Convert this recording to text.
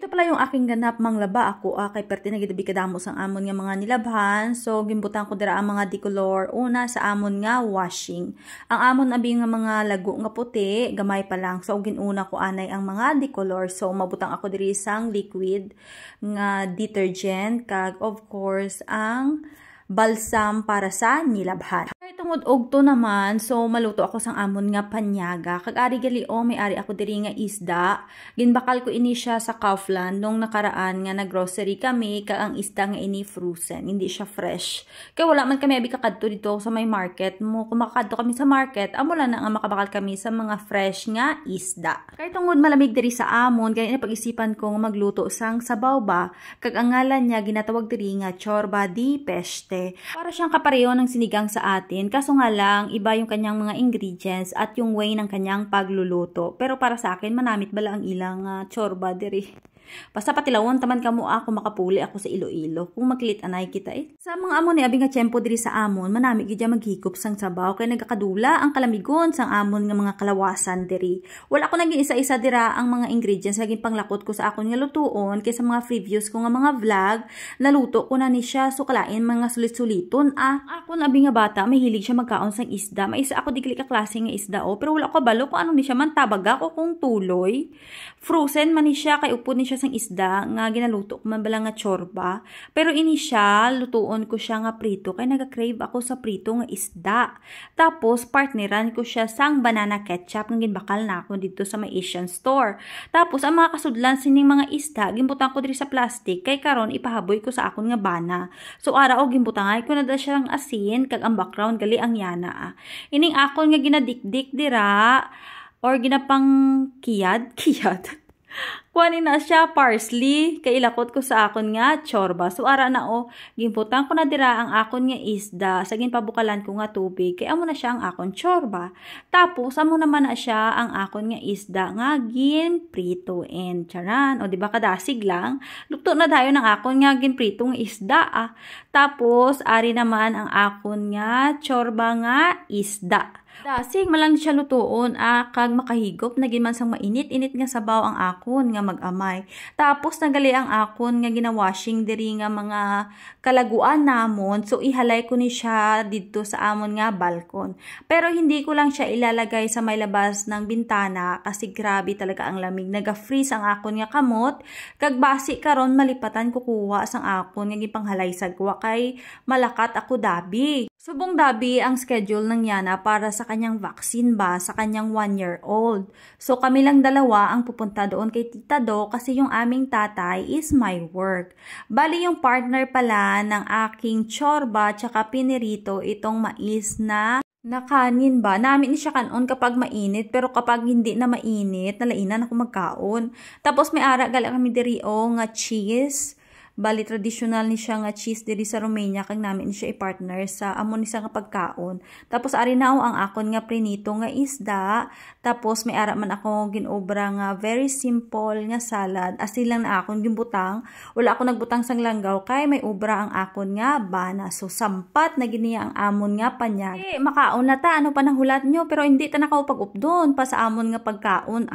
Ito pala yung aking ganap manglaba ako kay perti na gidabi kadamo sang amon nga mga nilabhan. So gimbutan ko dira ang mga dicolor una sa amon nga washing. Ang amon abi nga mga lago nga puti, gamay pa lang. So ginuna ko anay ang mga dicolor. So mabutang ako diri sang liquid nga detergent kag of course ang balsam para sa nilabhan. Tungod og to naman, so maluto ako sang amon nga panyaga. Kag ari gali may ari ako diri nga isda. Ginbakal ko ini siya sa Kaufland nung nakaraan nga naggrocery kami kag ang isda nga ini frozen, hindi siya fresh. Kay wala man kami abi kakadto dito sa may market mo. Kung makakadto kami sa market, amo lang na nga makabakal kami sa mga fresh nga isda. Kay tungod malamig diri sa amon, kaya napag-isipan ko nga magluto sang sabaw ba. Kag ang ngalan niya ginatawag diri nga chorba di peste. Para siyang kapareho ng sinigang sa atin. Kaso nga lang, iba yung kanyang mga ingredients at yung way ng kanyang pagluluto. Pero para sa akin, manamit bala ang ilang chorba diri. Basta patilawon taman kamo ako makapuli ako sa Iloilo kung maglit anay kita Sa mga amon ni abi nga tiyempo diri sa amon, manami gid maghikop sang sabaw kay nagakadula ang kalamigon sang amon nga mga kalawasan diri. Wala ko naging isa-isa dira ang mga ingredients naging panglakot ko sa akon nga lutuon kay sa mga previews ko nga mga vlog, naluto ko na ni siya so kalain mga sulit-suliton Akon abi nga bata mahilig siya magkaon sang isda. May isa ako digli ka klase nga isda pero wala ko balo kung ano ni siya man tabag ako kung tuloy. Frozen man ni siya kay upod ni siya sang isda nga ginaluto ko man bala nga chorba. Pero ini siya, lutuon ko siya nga prito kay naga-crave ako sa prito nga isda. Tapos partneran ko siya sang banana ketchup nga ginbakal na ako dito sa may Asian store. Tapos ang mga kasudlan sining mga isda gimbutan ko diri sa plastic kay karon ipahaboy ko sa akon nga bana. So ara og gimbutangay ko na da siya ang asin kag ang background gali ang yana. Ining akon nga ginadikdik dira or ginapang kiyad kuhanin na siya parsley kay ilakot ko sa akon nga chorba. So ara na gimputan ko na dira ang akon nga isda sa ginpabukalan ko nga tubig kay amo na siya ang akon chorba. Tapos amo naman na siya ang akon nga isda nga ginpritoen. Charan o di ba kadasig lang luto na dayon ang akon nga ginprito nga isda Tapos ari naman ang akon nga chorba nga isda. Dasig malang siya lutuon kag makahigop naging man sang mainit-init nga sabaw ang akon nga mag-amay. Tapos nagali ang akon nga ginawashing diri nga mga kalaguan namon so ihalay ko ni siya dito sa amon nga balkon. Pero hindi ko lang siya ilalagay sa may labas ng bintana kasi grabe talaga ang lamig. Naga-freeze ang akon nga kamot kag basi karon malipatan ko kuha sang akon nga gipanghalay sagwa kay malakat ako dabi. Subong dabi ang schedule ng Yana para sa kanyang vaccine ba sa kanyang 1-year-old. So kami lang dalawa ang pupunta doon kay Tita Do kasi yung aming tatay is my work. Bali yung partner pala ng aking chorba tsaka pinirito itong mais na kanin ba. Namin siya kanon kapag mainit pero kapag hindi na mainit nalainan ako magkaon. Tapos may ara gali kami diri nga cheese. Bali traditional ni siya nga cheese diri sa Romania kag namin siya i-partner sa amon ni siya nga pagkaon. Tapos ari na ang akon nga prinito nga isda. Tapos may ara man ako ginobra nga very simple nga salad. Asin lang na akon gimbutang. Wala ako nagbutang sang langgaw kay may obra ang akon nga bana. So sampat na giniya ang amon nga panyag. Makaon na ta ano pa nang hulat nyo pero hindi ta nakao pag-updon pa sa amon nga pagkaon